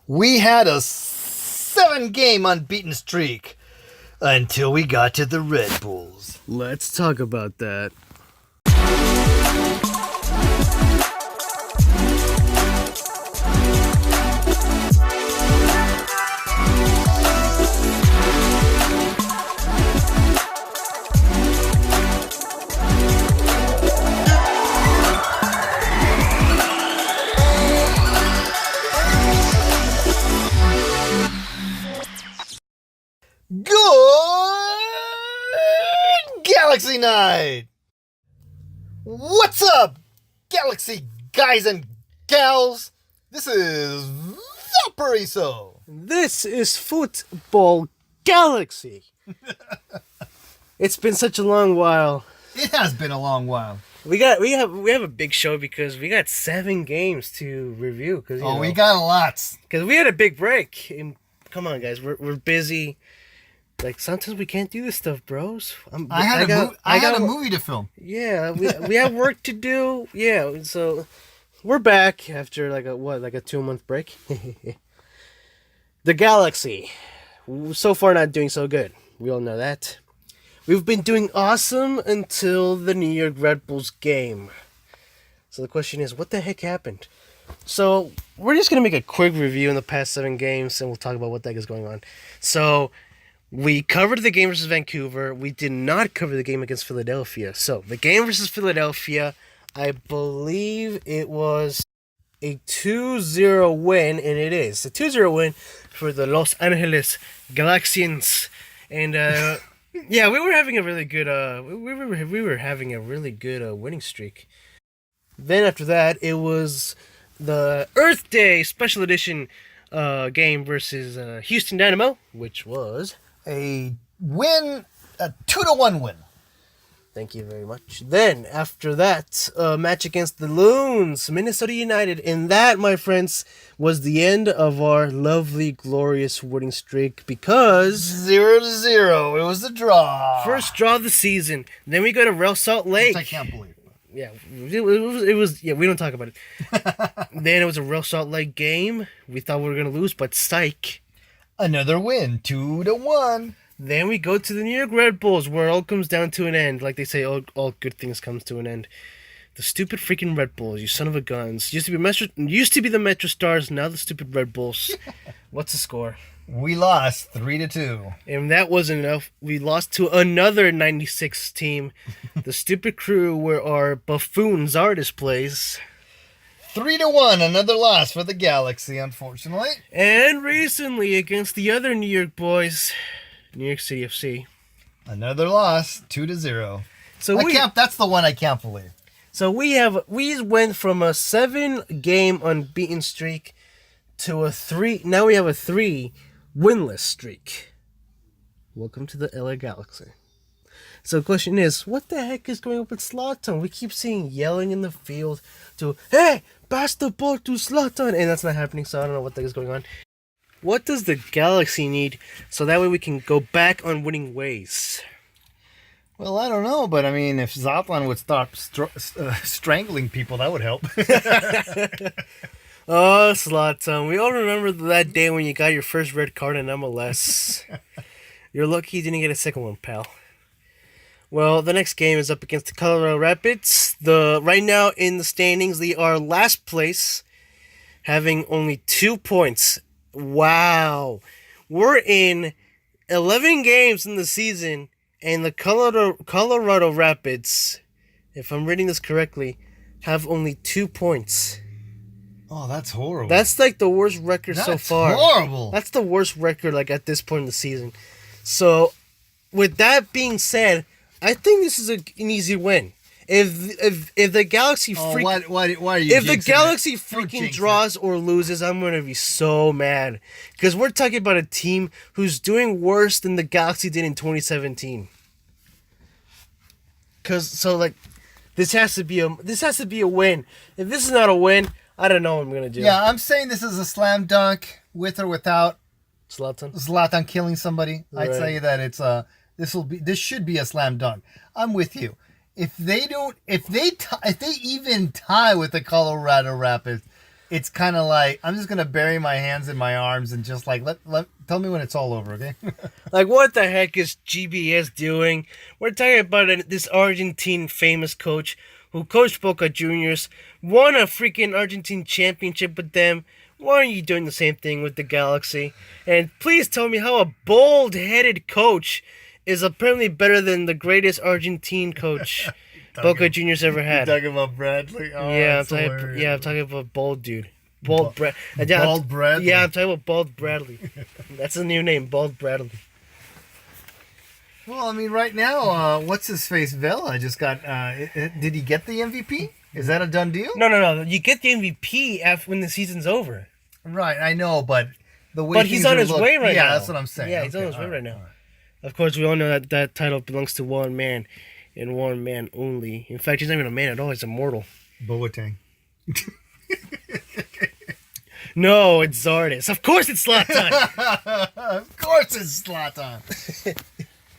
We had a 7-game unbeaten streak until we got to the Red Bulls. Let's talk about that. Good Galaxy Night! What's up, Galaxy guys and gals? This is Valparaiso. This is Futbol Galaxy. It's been such a long while. It has been a long while. We have a big show because we got 7 games to review. We got lots. Because we had a big break. And come on, guys, we're busy. Like, sometimes we can't do this stuff, bros. I had a movie to film. Yeah, we have work to do. Yeah, so we're back after like a 2-month break. The Galaxy, so far not doing so good. We all know that. We've been doing awesome until the New York Red Bulls game. So the question is, what the heck happened? So we're just gonna make a quick review in the past 7 games, and we'll talk about what the heck is going on. So we covered the game versus Vancouver. We did not cover the game against Philadelphia. So, the game versus Philadelphia, I believe it was a 2-0 win, and it is a 2-0 win for the Los Angeles Galaxians. And yeah, we were having a really good we were having a really good winning streak. Then after that, it was the Earth Day Special Edition game versus Houston Dynamo, which was a win, a 2-1 win. Thank you very much. Then, after that, a match against the Loons, Minnesota United. And that, my friends, was the end of our lovely, glorious winning streak because 0-0. It was a draw. First draw of the season. Then we go to Real Salt Lake. Which I can't believe. Yeah, it was. Yeah, we don't talk about it. Then it was a Real Salt Lake game. We thought we were going to lose, but psych. Another win, 2-1. Then we go to the New York Red Bulls, where it all comes down to an end. Like they say, all good things comes to an end. The stupid freaking Red Bulls, you son of a guns. Used to be the Metro Stars, now the stupid Red Bulls. What's the score? We lost 3-2. And that wasn't enough. We lost to another 96 team. The stupid crew where our buffoon Zardes plays. 3-1, another loss for the Galaxy, unfortunately. And recently, against the other New York boys, New York City FC. Another loss, 2-0. So that's the one I can't believe. So we went from a 7-game unbeaten streak to a 3. Now we have a 3 winless streak. Welcome to the LA Galaxy. So the question is, what the heck is going on with Zlatan? We keep seeing yelling in the field to, hey, pass the ball to Zlatan, and that's not happening, so I don't know what the heck is going on. What does the Galaxy need so that way we can go back on winning ways? Well, I don't know, but I mean, if Zlatan would stop strangling people, that would help. Oh, Zlatan, we all remember that day when you got your first red card in MLS. You're lucky you didn't get a second one, pal. Well, the next game is up against the Colorado Rapids. Right now in the standings, they are last place, having only 2 points. Wow. We're in 11 games in the season, and the Colorado Rapids, if I'm reading this correctly, have only 2 points. Oh, that's horrible. That's like the worst record so far. That's horrible. That's the worst record like at this point in the season. So, with that being said, I think this is an easy win. If the Galaxy freaking draws or loses, I'm gonna be so mad because we're talking about a team who's doing worse than the Galaxy did in 2017. This has to be a win. If this is not a win, I don't know what I'm gonna do. Yeah, I'm saying this is a slam dunk with or without Zlatan killing somebody. Right. I'd say that this should be a slam dunk. I'm with you. If they even tie with the Colorado Rapids, it's kind of like I'm just gonna bury my hands in my arms and just like tell me when it's all over, okay? Like, what the heck is GBS doing? We're talking about this Argentine famous coach who coached Boca Juniors, won a freaking Argentine championship with them. Why aren't you doing the same thing with the Galaxy? And please tell me how a bald-headed coach is apparently better than the greatest Argentine coach Boca Juniors ever had. You're talking about Bradley? Oh, I'm talking about bald dude. Bald Bradley? Yeah, I'm talking about Bald Bradley. That's the new name, Bald Bradley. Well, I mean, right now, what's his face? Vela just got. Did he get the MVP? Is that a done deal? No. You get the MVP when the season's over. Right, I know, but the way. But he's on his way right now. Yeah, that's what I'm saying. Yeah, he's on his way right now. Of course, we all know that title belongs to one man, and one man only. In fact, he's not even a man at all. He's immortal. Boateng. No, it's Zardes. Of course, it's Zlatan. Of course, it's Zlatan.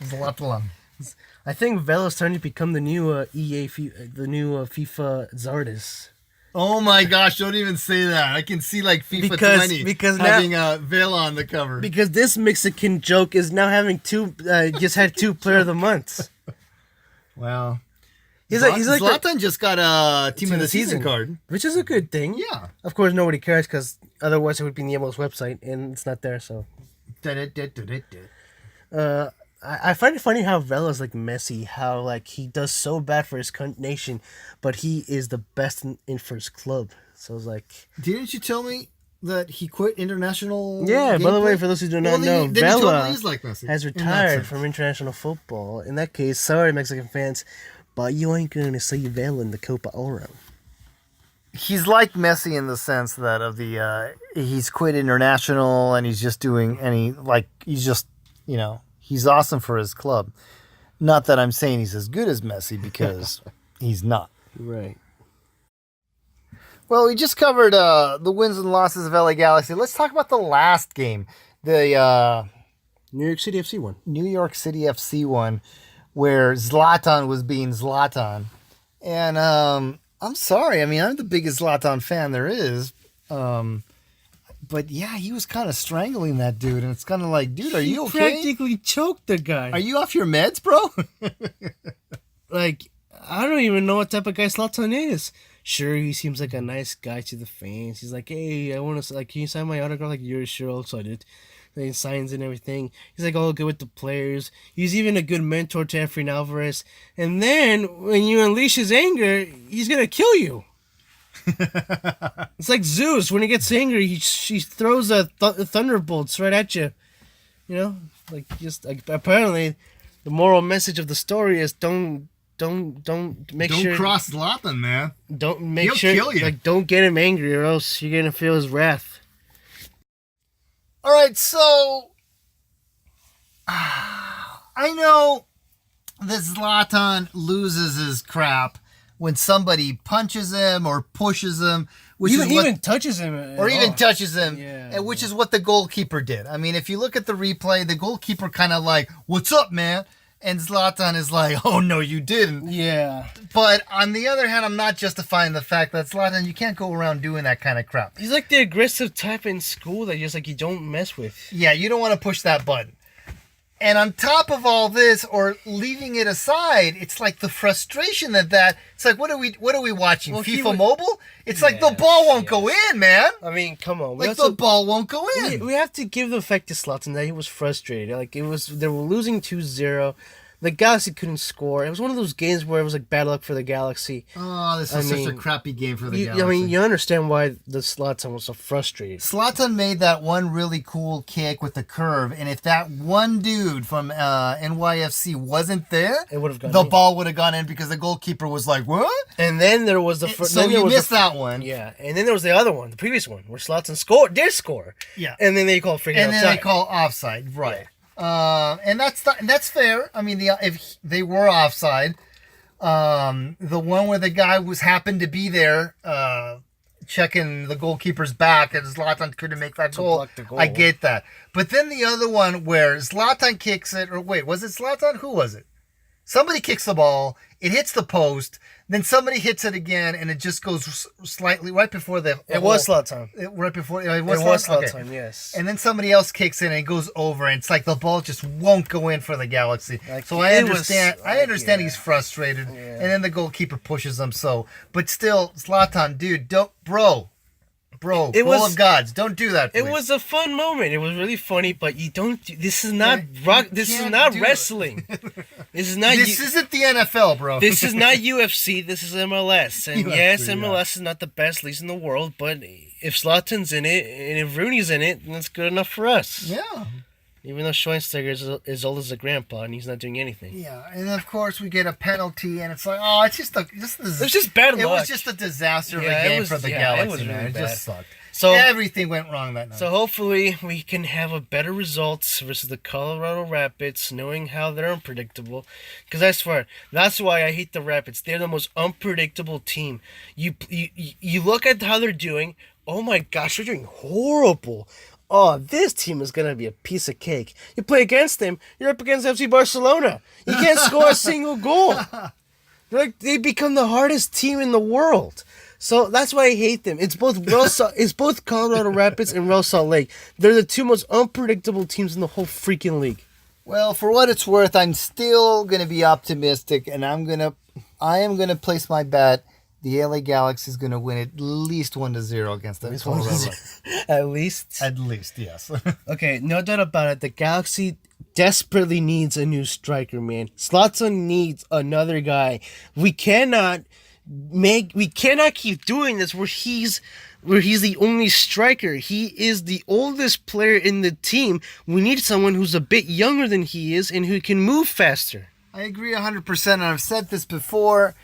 Zlatan. I think Vela's starting to become the new FIFA Zardes. Oh my gosh! Don't even say that. I can see like FIFA 20 having Vela on the cover. Because this Mexican joke is now having just had 2 Player of the Months. Wow. He's like Zlatan just got a Team of the Season card, which is a good thing. Yeah. Of course, nobody cares because otherwise it would be in the MLS website, and it's not there. So. I find it funny how Vela's like Messi, how like he does so bad for his nation, but he is the best in for his club. So it's like, didn't you tell me that he quit international? Yeah. By the way, for those who do not know, Vela like Messi, has retired from international football. In that case, sorry Mexican fans, but you ain't gonna see Vela in the Copa Oro. He's like Messi in the sense that he's quit international and he's just doing he's awesome for his club. Not that I'm saying he's as good as Messi because he's not. Right. Well, we just covered the wins and losses of LA Galaxy. Let's talk about the last game, the New York City FC one. New York City FC one, where Zlatan was being Zlatan, and I'm sorry. I mean, I'm the biggest Zlatan fan there is. But yeah, he was kind of strangling that dude, and it's kind of like, dude, are you okay? He practically choked the guy. Are you off your meds, bro? Like, I don't even know what type of guy Zlatan is. Sure, he seems like a nice guy to the fans. He's like, hey, I want to, like, can you sign my autograph? Like, you're sure, also I did. And he signs and everything. He's like all good with the players. He's even a good mentor to Efrain Alvarez. And then when you unleash his anger, he's gonna kill you. It's like Zeus when he gets angry, he throws thunderbolts right at you. You know, like just like apparently, the moral message of the story is don't cross Zlatan, man. He'll kill you. Like don't get him angry or else you're gonna feel his wrath. All right, so I know that Zlatan loses his crap when somebody punches him or pushes him, even touches him, yeah, which is what the goalkeeper did. I mean, if you look at the replay, the goalkeeper kind of like, "What's up, man?" And Zlatan is like, "Oh no, you didn't." Yeah. But on the other hand, I'm not justifying the fact that Zlatan, you can't go around doing that kind of crap. He's like the aggressive type in school that just like you don't mess with. Yeah, you don't want to push that button. And on top of all this, or leaving it aside, it's like the frustration that it's like, what are we watching? Well, FIFA Mobile? It's like the ball won't go in, man. I mean, come on. The ball won't go in. We have to give the fact to Zlatan that he was frustrated. Like they were losing 2-0. The Galaxy couldn't score. It was one of those games where it was like bad luck for the Galaxy. Oh, this is such a crappy game for the Galaxy. I mean, you understand why the Zlatan was so frustrated. Zlatan made that one really cool kick with the curve, and if that one dude from NYFC wasn't there, the ball would have gone in because the goalkeeper was like, "What?" And then there was the so you missed that one. Yeah, and then there was the other one, the previous one, where Zlatan did score. Yeah, and then they called freaking offside. And then they call offside, right? Yeah. And that's fair. I mean, if they were offside, the one where the guy happened to be there, checking the goalkeeper's back, and Zlatan couldn't make that goal. I get that. But then the other one where Zlatan kicks it, or wait, was it Zlatan? Who was it? Somebody kicks the ball, it hits the post, then somebody hits it again, and it just goes slightly right before the. It was Zlatan. Right before it It was was Zlatan? Zlatan, yes. And then somebody else kicks in and it goes over, and it's like the ball just won't go in for the Galaxy. Like, so I it understand. was- I understand yeah. he's frustrated, Yeah. and then the goalkeeper pushes him. So, but still, Zlatan, dude, don't, bro, It goal was- of gods, don't do that. It please. was a fun moment. It was really funny, but you don't. This is not rock. This is can't not do it. wrestling. This is not. This isn't the NFL, bro. This is not UFC. This is MLS. And UFC, yes, yeah. MLS is not the best leagues in the world, but if Zlatan's in it and if Rooney's in it, then that's good enough for us. Yeah. Even though Schweinsteiger is as old as a grandpa and he's not doing anything. Yeah, and of course we get a penalty, and it's like, oh, it's just a, It was just bad luck. It was just a disaster Yeah, of it a game was- for the yeah, it Galaxy, was man. really It just bad. sucked. So Everything went wrong that night. So hopefully we can have a better results versus the Colorado Rapids, knowing how they're unpredictable. Because I swear, that's why I hate the Rapids. They're the most unpredictable team. You look at how they're doing. Oh my gosh, they're doing horrible. Oh, this team is gonna be a piece of cake. You play against them, you're up against FC Barcelona. You can't score a single goal. They become the hardest team in the world. So that's why I hate them. It's both Colorado Rapids and Real Salt Lake. They're the two most unpredictable teams in the whole freaking league. Well, for what it's worth, I'm still gonna be optimistic, and I am gonna place my bet. The LA Galaxy is gonna win at least 1-0 against the Colorado Rapids. At least. At least, yes. Okay, no doubt about it. The Galaxy desperately needs a new striker, man. Zlatan needs another guy. We cannot keep doing this where he's the only striker. He is the oldest player in the team. We need someone who's a bit younger than he is and who can move faster. I agree 100%, and I've said this before.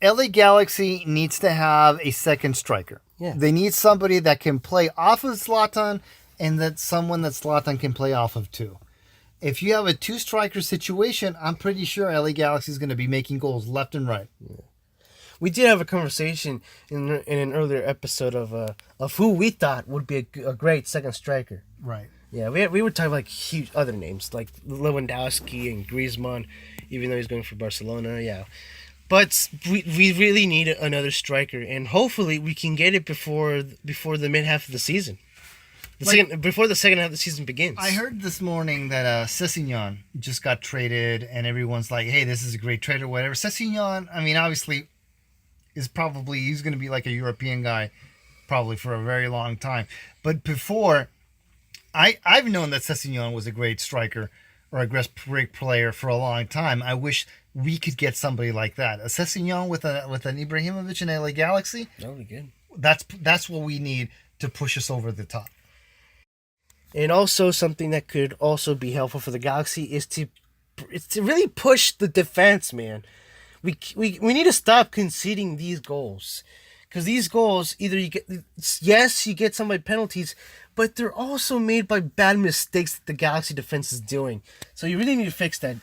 LA Galaxy needs to have a second striker. Yeah. They need somebody that can play off of Zlatan, and that someone that Zlatan can play off of too. If you have a two-striker situation, I'm pretty sure LA Galaxy is going to be making goals left and right. We did have a conversation in an earlier episode of who we thought would be a great second striker. Right. Yeah, we were talking like huge other names like Lewandowski and Griezmann, even though he's going for Barcelona. Yeah, but we really need another striker, and hopefully we can get it before the mid half of the season. Before the second half of the season begins. I heard this morning that Sessegnon just got traded, and everyone's like, "Hey, this is a great trade or whatever." Sessegnon, I mean, obviously, he's going to be like a European guy, probably for a very long time. But before, I've known that Sessegnon was a great striker or a great player for a long time. I wish we could get somebody like that. A Sessegnon with an Ibrahimovic in LA Galaxy. That would be good. That's what we need to push us over the top. And also something that could also be helpful for the Galaxy is to really push the defense, man. We need to stop conceding these goals. Because these goals, either you get some by penalties, but they're also made by bad mistakes that the Galaxy defense is doing. So you really need to fix that.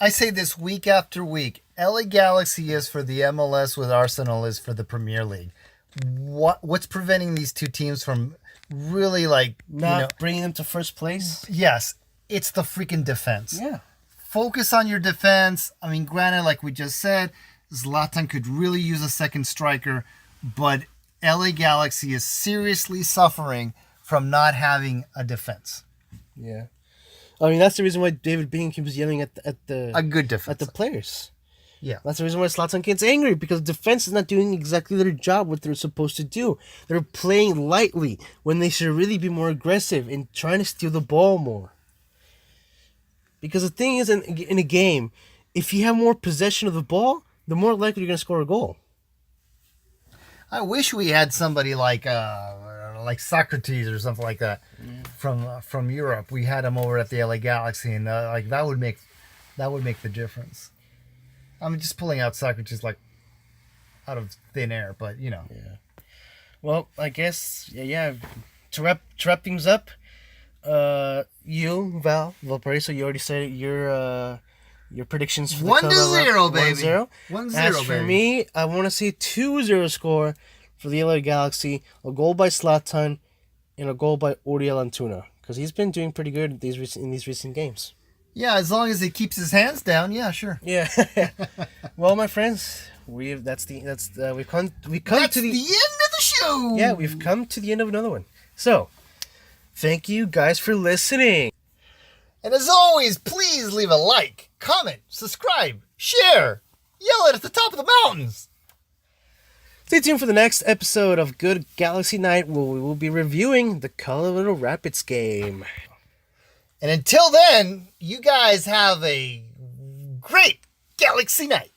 I say this week after week. LA Galaxy is for the MLS what Arsenal is for the Premier League. What's preventing these two teams from really Bringing them to first place? Yes, it's the freaking defense. Yeah. Focus on your defense. I mean, granted, like we just said, Zlatan could really use a second striker, but LA Galaxy is seriously suffering from not having a defense. Yeah. I mean, that's the reason why David Bingham keeps yelling at the A good defense. at the players. Yeah. That's the reason why Zlatan gets angry, because defense is not doing exactly their job, what they're supposed to do. They're playing lightly when they should really be more aggressive and trying to steal the ball more. Because the thing is, in a game, if you have more possession of the ball, the more likely you're going to score a goal. I wish we had somebody like Socrates or something like that from Europe. We had him over at the LA Galaxy, and that would make the difference. I'm just pulling out Socrates like out of thin air, but you know. Yeah. Well, I guess To wrap things up, Valparaiso, you already said it, your predictions for the 1-0, baby. 1-0. 1-0, As for baby. me, I want to see 2-0 score for the LA Galaxy, a goal by Zlatan, and a goal by Uriel Antuna, because he's been doing pretty good in these recent games. Yeah, as long as he keeps his hands down, yeah, sure. Yeah. Well, my friends, we've come That's to the end of the show. yeah, we've come to the end of another one. So, thank you guys for listening. And as always, please leave a like, comment, subscribe, share, yell it at the top of the mountains. Stay tuned for the next episode of Good Galaxy Night, where we will be reviewing the Colorado Rapids game. And until then, you guys have a great Galaxy night.